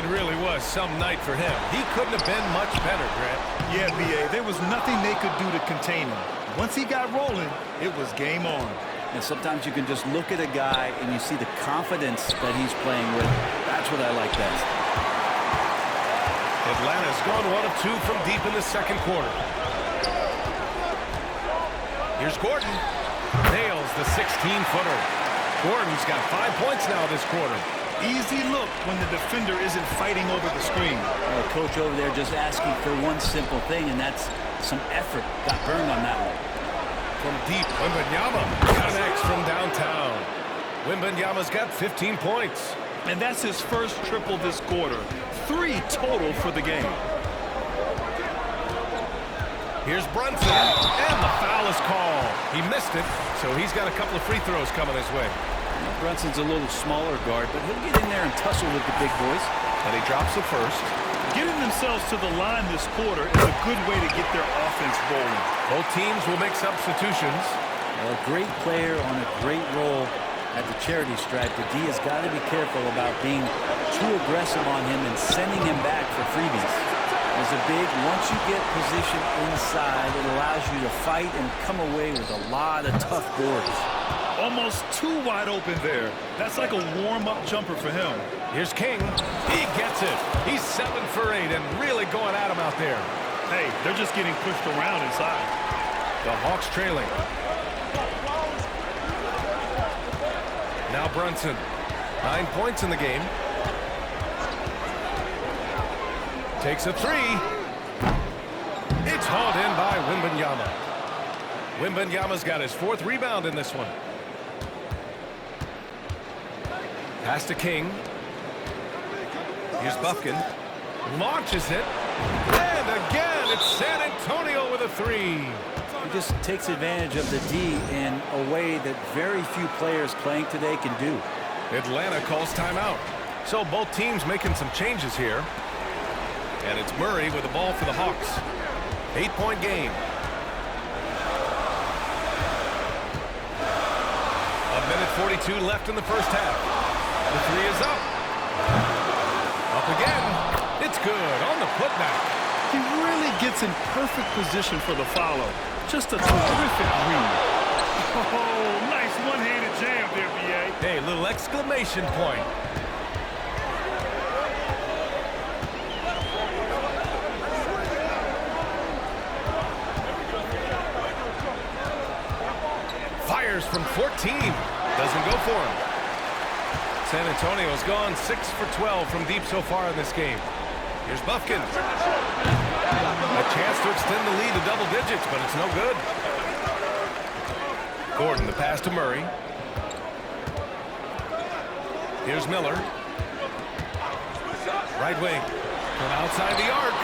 It really was some night for him. He couldn't have been much better, Grant. Yeah, B.A., there was nothing they could do to contain him. Once he got rolling, it was game on. And sometimes you can just look at a guy and you see the confidence that he's playing with. That's what I like best. Atlanta's gone 1 of 2 from deep in the second quarter. Here's Gordon. Nails the 16-footer. Gordon's got 5 points now this quarter. Easy look when the defender isn't fighting over the screen. Well, coach over there just asking for one simple thing, and that's some effort. Got burned on that one. From deep, Wembanyama connects from downtown. Wembanyama's got 15 points. And that's his first triple this quarter. 3 total for the game. Here's Brunson, and the foul is called. He missed it, so he's got a couple of free throws coming his way. Now, Brunson's a little smaller guard, but he'll get in there and tussle with the big boys. And he drops it first. Getting themselves to the line this quarter is a good way to get their offense rolling. Both teams will make substitutions. Well, a great player on a great role at the charity stripe. The D has got to be careful about being too aggressive on him and sending him back for freebies. As a big, once you get positioned inside, it allows you to fight and come away with a lot of tough boards. Almost too wide open there. That's like a warm-up jumper for him. Here's King. He gets it. He's 7 for 8 and really going at him out there. Hey, they're just getting pushed around inside. The Hawks trailing. Now Brunson. 9 points in the game. Takes a 3. It's hauled in by Wembanyama. Wembanyama's got his 4th rebound in this one. Pass to King. Here's Buffkin. Launches it. And again, it's San Antonio with a 3. He just takes advantage of the D in a way that very few players playing today can do. Atlanta calls timeout. So both teams making some changes here. And it's Murray with the ball for the Hawks. 8-point game. A minute 42 left in the first half. The 3 is up. Up again. It's good on the putback. He really gets in perfect position for the follow. Just a terrific read. Oh, nice one-handed jam there, B.A. Hey, little exclamation point. Fires from 14. Doesn't go for him. San Antonio's gone 6 for 12 from deep so far in this game. Here's Buffkin. A chance to extend the lead to double digits, but it's no good. Gordon, the pass to Murray. Here's Miller. Right wing. From outside the arc.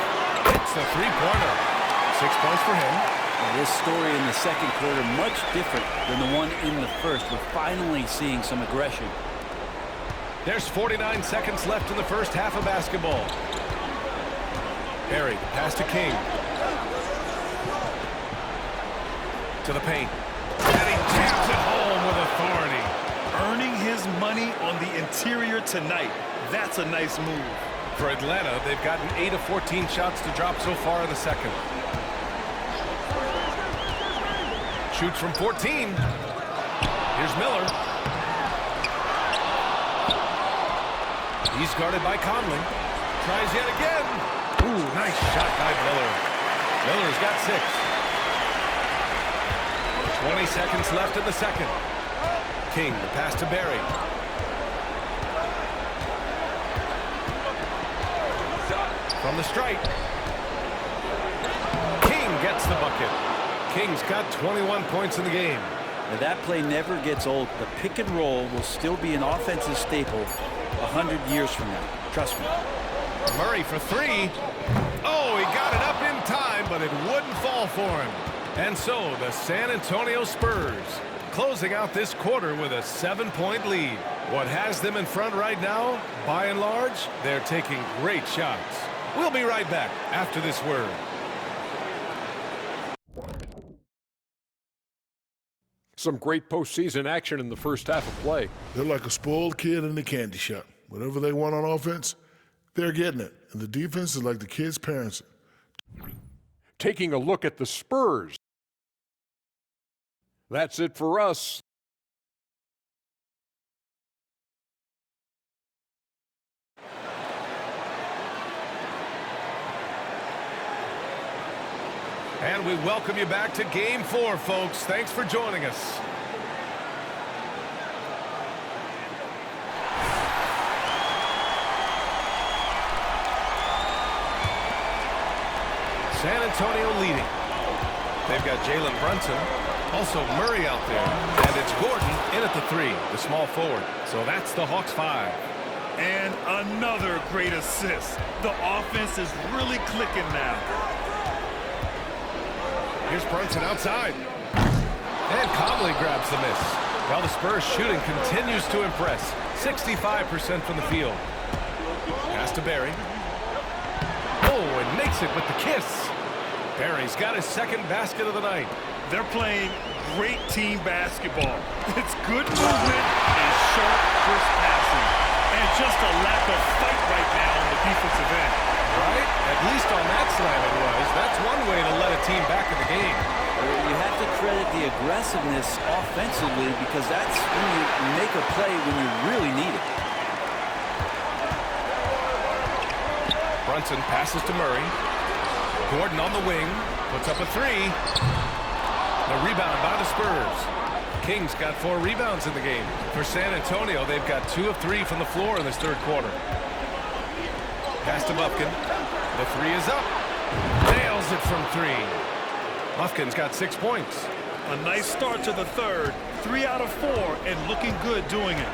It's the three-pointer. 6 points for him. This story in the second quarter much different than the one in the first. We're finally seeing some aggression. There's 49 seconds left in the first half of basketball. Barry, pass to King. To the paint. And he jams it home with authority. Earning his money on the interior tonight. That's a nice move. For Atlanta, they've gotten 8 of 14 shots to drop so far in the second. Shoots from 14. Here's Miller. He's guarded by Conley. Tries yet again. Ooh, nice shot by Miller. Miller's got 6. 20 seconds left in the second. King, the pass to Barry. From the stripe. King gets the bucket. King's got 21 points in the game. Now that play never gets old. The pick and roll will still be an offensive staple 100 years from now. Trust me. Murray for 3. Oh, he got it up in time, but it wouldn't fall for him. And so the San Antonio Spurs closing out this quarter with a 7-point lead. What has them in front right now, by and large, they're taking great shots. We'll be right back after this word. Some great postseason action in the first half of play. They're like a spoiled kid in the candy shop. Whatever they want on offense, They're getting it, and the defense is like the kids' parents. Taking a look at the Spurs. That's it for us. And we welcome you back to Game 4, folks. Thanks for joining us. San Antonio leading. They've got Jalen Brunson, also Murray out there, and it's Gordon in at the 3, the small forward. So that's the Hawks 5. And another great assist. The offense is really clicking now. Here's Brunson outside. And Conley grabs the miss. While the Spurs shooting continues to impress. 65% from the field. Pass to Barry. Oh, and makes it with the kiss. Barry's got his second basket of the night. They're playing great team basketball. It's good movement and sharp, crisp passing. And just a lack of fight right now on the defensive end. Right? At least on that slam it was. That's one way to let a team back in the game. You have to credit the aggressiveness offensively because that's when you make a play when you really need it. Brunson passes to Murray. Gordon on the wing. Puts up a 3. The rebound by the Spurs. Kings got 4 rebounds in the game. For San Antonio, they've got 2 of 3 from the floor in this third quarter. Pass to Buffkin. The 3 is up. Nails it from 3. Buffkin's got 6 points. A nice start to the third. 3 out of 4 and looking good doing it.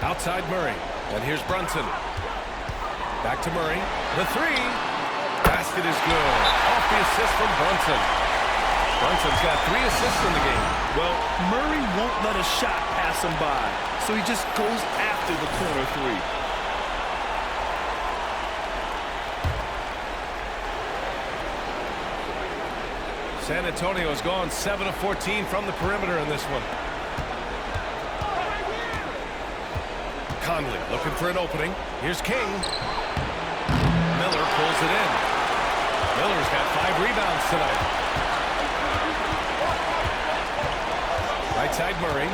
Outside Murray. And here's Brunson. Back to Murray. The 3. Basket is good. Off the assist from Brunson. Brunson's got 3 assists in the game. Well, Murray won't let a shot pass him by, so he just goes after the corner 3. San Antonio has gone 7 of 14 from the perimeter in this one. Conley looking for an opening. Here's King. Miller pulls it in. Miller's got 5 rebounds tonight. Right side Murray.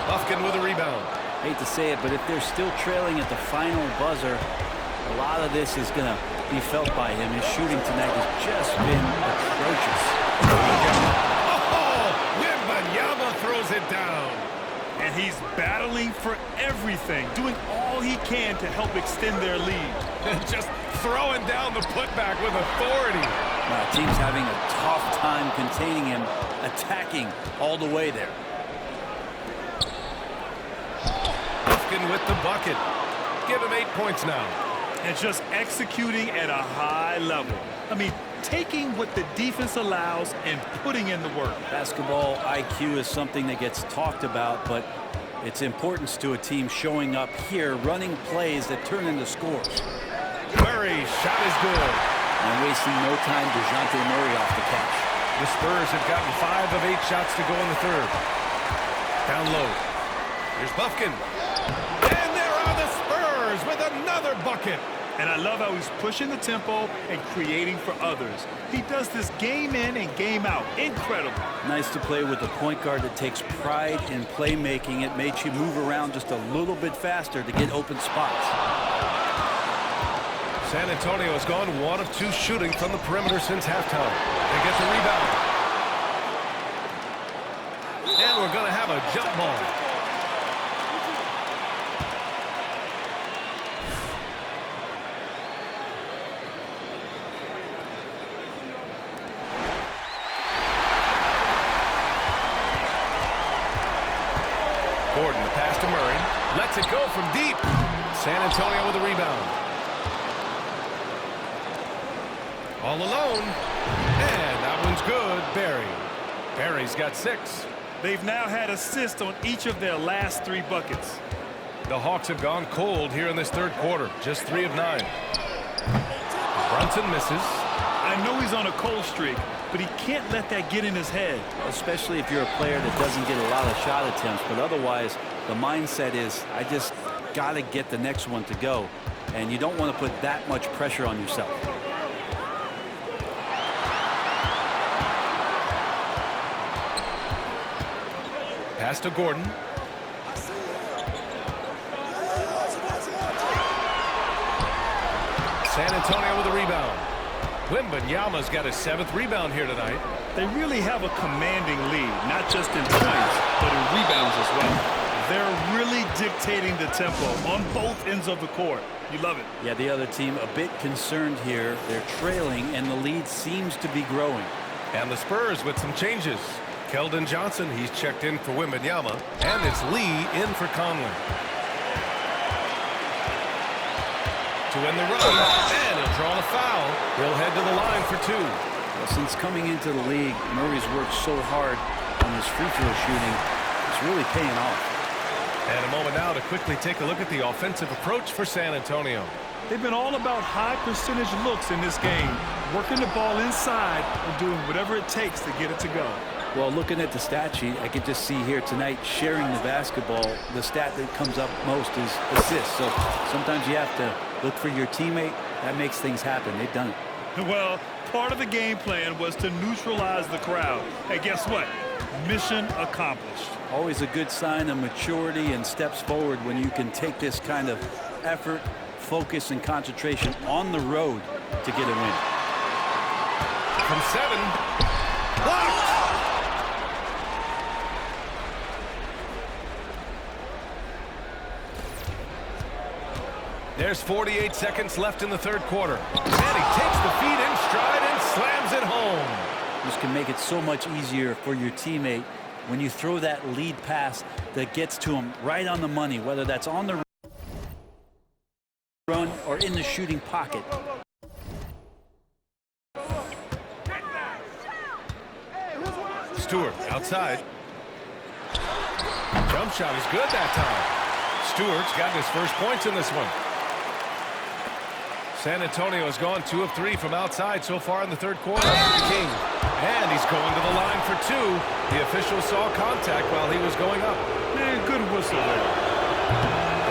Buffkin with a rebound. Hate to say it, but if they're still trailing at the final buzzer, a lot of this is going to be felt by him. His shooting tonight has just been atrocious. Oh, Wembanyama throws it down. And he's battling for everything, doing all he can to help extend their lead. Just throwing down the putback with authority. Team's having a tough time containing him, attacking all the way there. Buffkin with the bucket. Give him 8 points now. And just executing at a high level. I mean, taking what the defense allows and putting in the work. Basketball IQ is something that gets talked about, but its importance to a team showing up here, running plays that turn into scores. Murray, shot is good. And wasting no time, DeJounte Murray off the catch. The Spurs have gotten 5 of 8 shots to go in the third. Down low. Here's Buffkin. And there are the Spurs with another bucket. And I love how he's pushing the tempo and creating for others. He does this game in and game out. Incredible. Nice to play with a point guard that takes pride in playmaking. It makes you move around just a little bit faster to get open spots. San Antonio has gone 1 of 2 shooting from the perimeter since halftime. They get the rebound. And we're going to have a jump ball. Gordon, the pass to Murray. Lets it go from deep. San Antonio with a rebound. All alone. And that one's good. Barry. Barry's got 6. They've now had assists on each of their last 3 buckets. The Hawks have gone cold here in this third quarter. Just 3 of 9. Brunson misses. I know he's on a cold streak, but he can't let that get in his head. Especially if you're a player that doesn't get a lot of shot attempts, but otherwise the mindset is, I just got to get the next one to go, and you don't want to put that much pressure on yourself. Pass to Gordon. San Antonio with a rebound. Wembanyama's got his 7th rebound here tonight. They really have a commanding lead, not just in points, but in rebounds as well. They're really dictating the tempo on both ends of the court. You love it. Yeah, the other team a bit concerned here. They're trailing, and the lead seems to be growing. And the Spurs with some changes. Keldon Johnson, he's checked in for Wembanyama, and it's Lee in for Conley. To win the run, and he'll draw the foul. He'll head to the line for 2. Well, since coming into the league, Murray's worked so hard on his free throw shooting. It's really paying off. And a moment now to quickly take a look at the offensive approach for San Antonio. They've been all about high percentage looks in this game, working the ball inside and doing whatever it takes to get it to go. Well, looking at the stat sheet, I could just see here tonight sharing the basketball. The stat that comes up most is assists. So sometimes you have to look for your teammate. That makes things happen. They've done it. Well, part of the game plan was to neutralize the crowd. And guess what? Mission accomplished. Always a good sign of maturity and steps forward when you can take this kind of effort, focus, and concentration on the road to get a win. From 7. Blocked! There's 48 seconds left in the 3rd quarter. And he takes the feet in stride and slams it home. This can make it so much easier for your teammate when you throw that lead pass that gets to him right on the money, whether that's on the run or in the shooting pocket. Stewart outside. Jump shot is good that time. Stewart's gotten his first points in this one. San Antonio has gone 2 of 3 from outside so far in the 3rd quarter. King, and he's going to the line for 2. The official saw contact while he was going up. Good whistle there.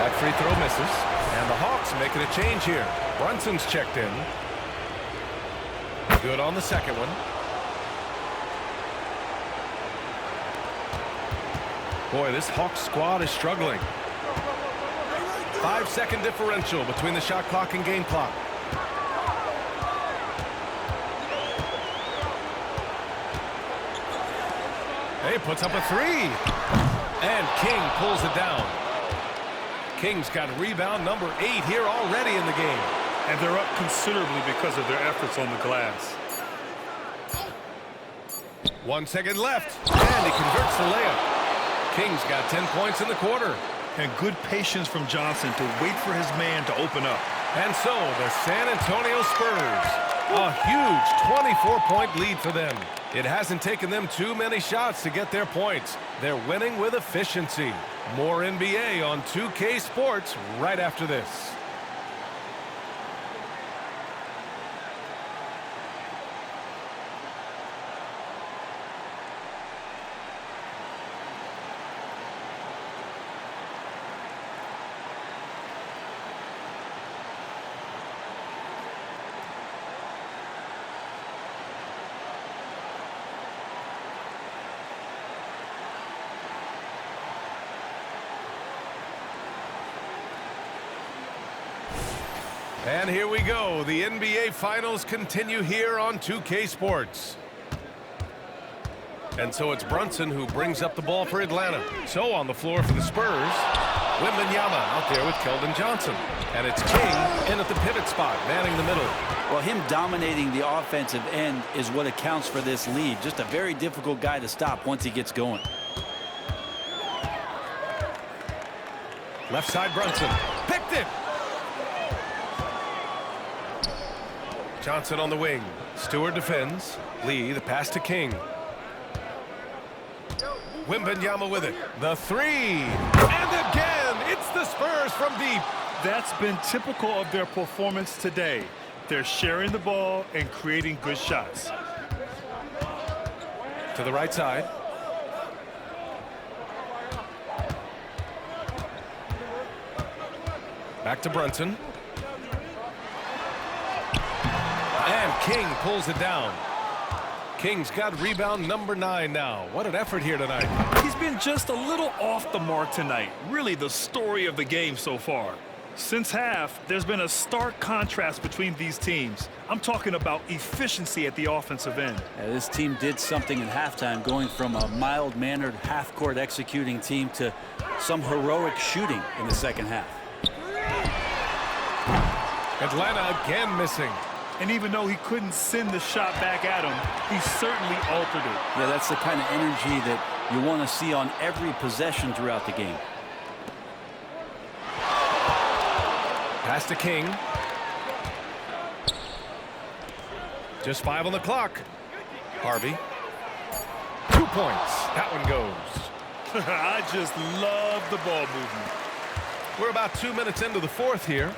That free throw misses, and the Hawks making a change here. Brunson's checked in. Good on the 2nd one. Boy, this Hawks squad is struggling. 5-second differential between the shot clock and game clock. Hey, puts up a 3. And King pulls it down. King's got rebound number 8 here already in the game. And they're up considerably because of their efforts on the glass. 1 second left. And he converts the layup. King's got 10 points in the quarter. And good patience from Johnson to wait for his man to open up. And so the San Antonio Spurs, a huge 24-point lead for them. It hasn't taken them too many shots to get their points. They're winning with efficiency. More NBA on 2K Sports right after this. And here we go. The NBA Finals continue here on 2K Sports. And so it's Brunson who brings up the ball for Atlanta. So on the floor for the Spurs, Wembanyama out there with Keldon Johnson. And it's King in at the pivot spot, manning the middle. Well, him dominating the offensive end is what accounts for this lead. Just a very difficult guy to stop once he gets going. Left side Brunson. Picked it! Johnson on the wing. Stewart defends. Lee, the pass to King. Wembanyama with it. The 3. And again, it's the Spurs from deep. That's been typical of their performance today. They're sharing the ball and creating good shots. To the right side. Back to Brunson. And King pulls it down. King's got rebound number 9 now. What an effort here tonight. He's been just a little off the mark tonight. Really the story of the game so far. Since half, there's been a stark contrast between these teams. I'm talking about efficiency at the offensive end. Yeah, this team did something at halftime, going from a mild-mannered half-court executing team to some heroic shooting in the second half. Atlanta again missing. And even though he couldn't send the shot back at him, he certainly altered it. Yeah, that's the kind of energy that you want to see on every possession throughout the game. Pass to King. Just 5 on the clock. Harvey. 2 points. That one goes. I just love the ball movement. We're about 2 minutes into the fourth here.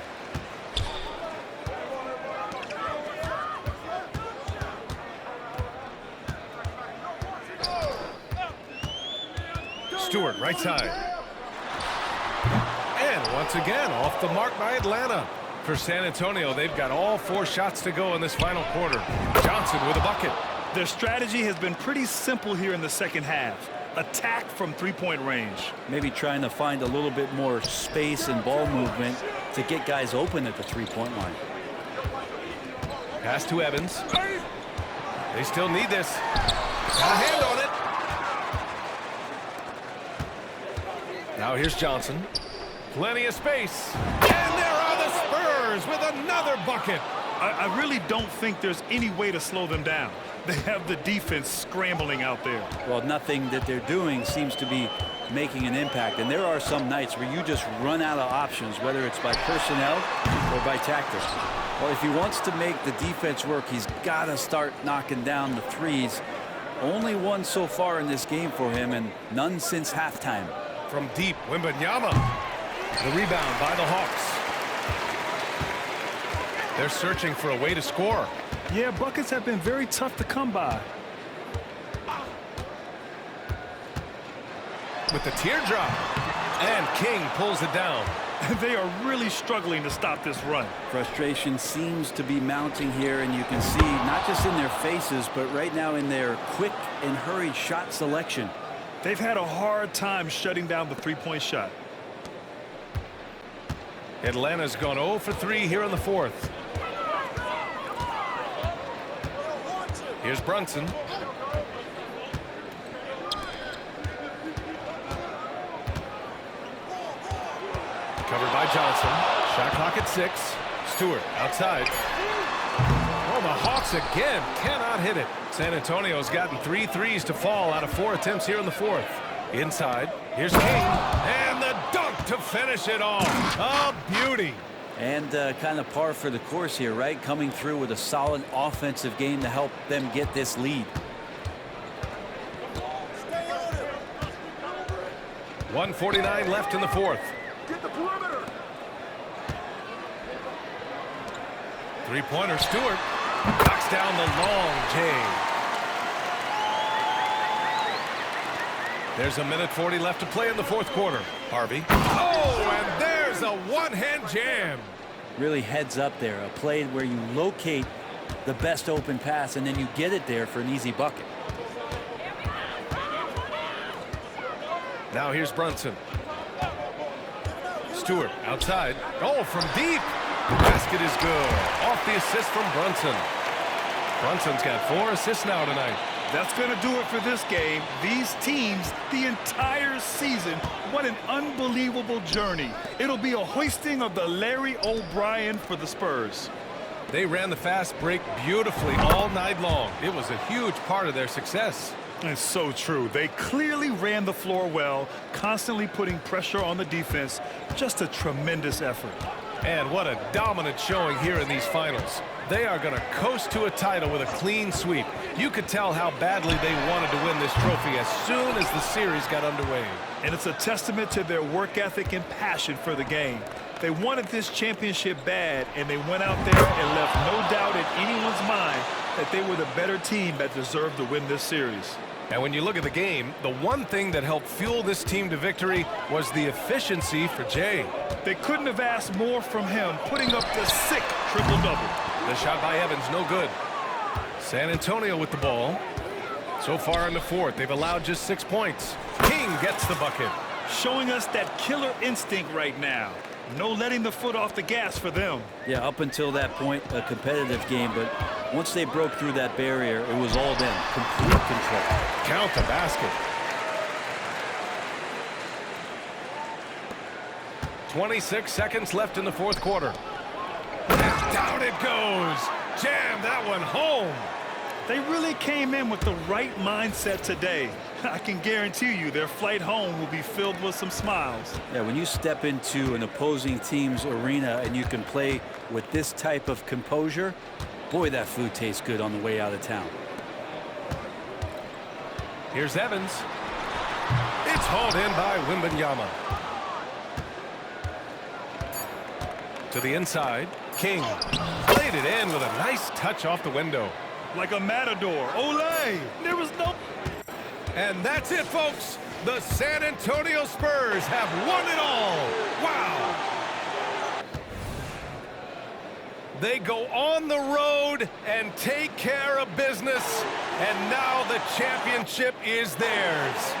Stewart, right side. And once again, off the mark by Atlanta. For San Antonio, they've got all 4 shots to go in this final quarter. Johnson with a bucket. Their strategy has been pretty simple here in the second half. Attack from three-point range. Maybe trying to find a little bit more space and ball movement to get guys open at the three-point line. Pass to Evans. They still need this. Got a hand on it. Now here's Johnson. Plenty of space. And there are the Spurs with another bucket. I really don't think there's any way to slow them down. They have the defense scrambling out there. Well, nothing that they're doing seems to be making an impact. And there are some nights where you just run out of options, whether it's by personnel or by tactics. Well, if he wants to make the defense work, he's got to start knocking down the threes. Only one so far in this game for him, and none since halftime. From deep, Wembanyama. The rebound by the Hawks. They're searching for a way to score. Yeah, buckets have been very tough to come by. With the teardrop. And King pulls it down. They are really struggling to stop this run. Frustration seems to be mounting here, and you can see not just in their faces, but right now in their quick and hurried shot selection. They've had a hard time shutting down the three-point shot. Atlanta's gone 0 for 3 here in the fourth. Here's Brunson. Covered by Johnson. Shot clock at 6. Stewart outside. Oh, the Hawks again cannot hit it. San Antonio's gotten 3 threes to fall out of 4 attempts here in the fourth. Inside. Here's King. And the dunk to finish it off. A beauty. And kind of par for the course here, right? Coming through with a solid offensive game to help them get this lead. 1:49 left in the fourth. Get the perimeter. Three-pointer, Stewart. Knocks down the long J. There's 1:40 left to play in the fourth quarter. Harvey. Oh, and there's a one-hand jam. Really heads up there. A play where you locate the best open pass, and then you get it there for an easy bucket. Now here's Brunson. Stewart outside. Oh, from deep. The basket is good. Off the assist from Brunson. Brunson's got 4 assists now tonight. That's going to do it for this game. These teams, the entire season, what an unbelievable journey. It'll be a hoisting of the Larry O'Brien for the Spurs. They ran the fast break beautifully all night long. It was a huge part of their success. It's so true. They clearly ran the floor well, constantly putting pressure on the defense. Just a tremendous effort. And what a dominant showing here in these finals. They are going to coast to a title with a clean sweep. You could tell how badly they wanted to win this trophy as soon as the series got underway. And it's a testament to their work ethic and passion for the game. They wanted this championship bad, and they went out there and left no doubt in anyone's mind that they were the better team that deserved to win this series. And when you look at the game, the one thing that helped fuel this team to victory was the efficiency for Jay. They couldn't have asked more from him, putting up the sick triple-double. The shot by Evans, no good. San Antonio with the ball. So far in the fourth, they've allowed just 6 points. King gets the bucket. Showing us that killer instinct right now. No letting the foot off the gas for them. Yeah, up until that point, a competitive game, but once they broke through that barrier, it was all them. Complete control. Count the basket. 26 seconds left in the fourth quarter. And down it goes. Jam that one home. They really came in with the right mindset today. I can guarantee you their flight home will be filled with some smiles. Yeah, when you step into an opposing team's arena and you can play with this type of composure, boy, that food tastes good on the way out of town. Here's Evans. It's hauled in by Wembanyama. To the inside. King played it in with a nice touch off the window. Like a matador. Olé! There was no... And that's it, folks. The San Antonio Spurs have won it all. Wow. They go on the road and take care of business. And now the championship is theirs.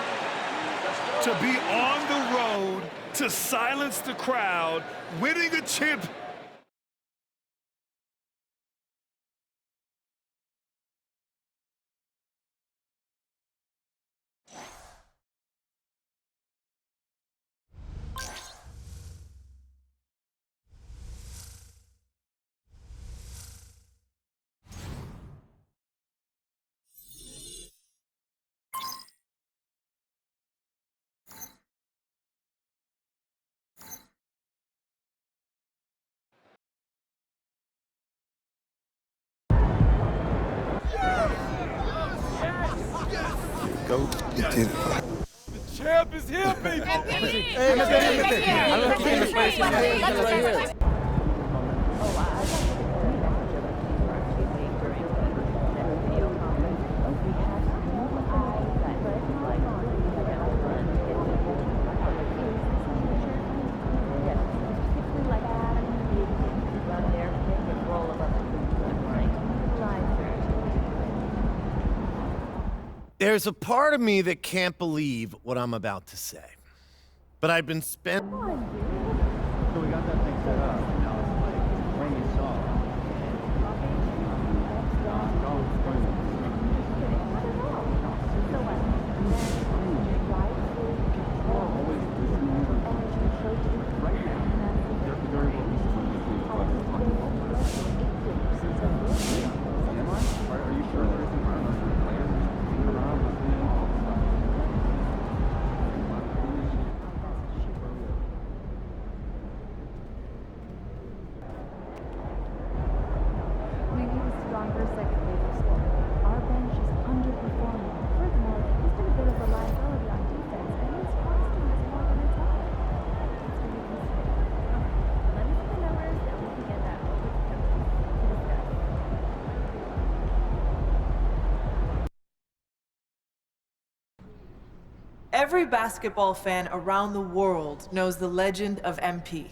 To be on the road, to silence the crowd, winning a chip. Champ is here, baby. There's a part of me that can't believe what I'm about to say. But I've been spent. So we got that thing set up. Now it's like when you saw Are you sure there isn't one of those players around listening? We need a stronger second wave of scoring. Our bench is underperforming. Furthermore, he's been a bit of a liability on defense, and he's costing us more than it's worth. That's what we consider. Let me see the numbers, then we can get that over to discuss. Every basketball fan around the world knows the legend of MP.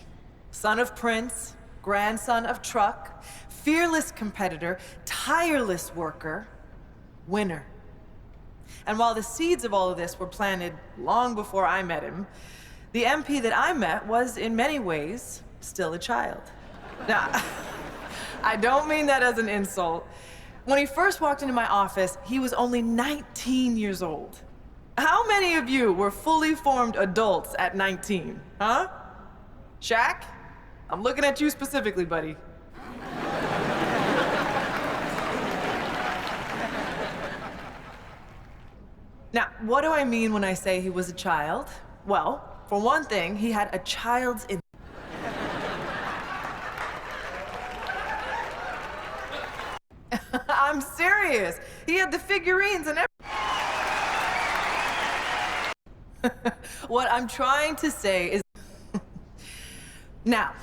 Son of Prince, grandson of Truck, fearless competitor, tireless worker, winner. And while the seeds of all of this were planted long before I met him, the MP that I met was, in many ways, still a child. Now, I don't mean that as an insult. When he first walked into my office, he was only 19 years old. How many of you were fully formed adults at 19, huh? Shaq? I'm looking at you specifically, buddy. Now, what do I mean when I say he was a child? Well, for one thing, he had a child's in. I'm serious. He had the figurines and everything. What I'm trying to say is Now,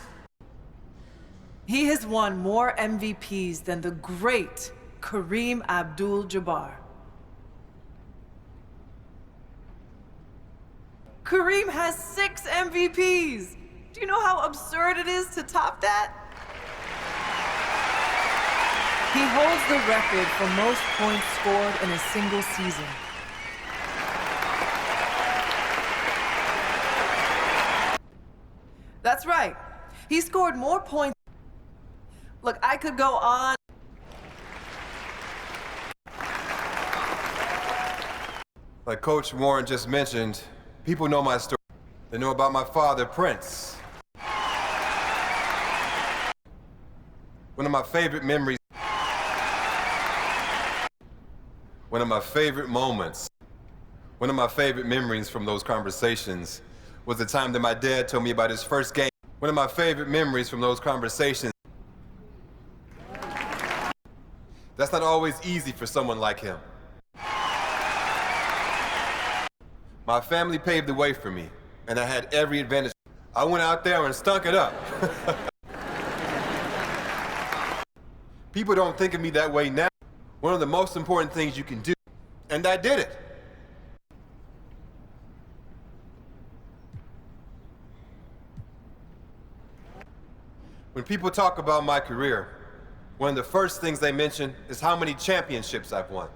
he has won more MVPs than the great Kareem Abdul-Jabbar. Kareem has 6 MVPs. Do you know how absurd it is to top that? He holds the record for most points scored in a single season. That's right. He scored more points. Look, I could go on. Like Coach Warren just mentioned, people know my story. They know about my father, Prince. One of my favorite memories. One of my favorite moments. One of my favorite memories from those conversations was the time that my dad told me about his first game. One of my favorite memories from those conversations. That's not always easy for someone like him. My family paved the way for me, and I had every advantage. I went out there and stunk it up. People don't think of me that way now. One of the most important things you can do, and I did it. When people talk about my career, one of the first things they mention is how many championships I've won.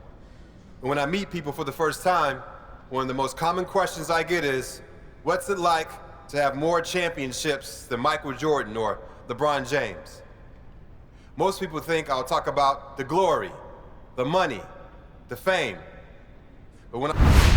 And when I meet people for the first time, one of the most common questions I get is, what's it like to have more championships than Michael Jordan or LeBron James? Most people think I'll talk about the glory, the money, the fame. But when I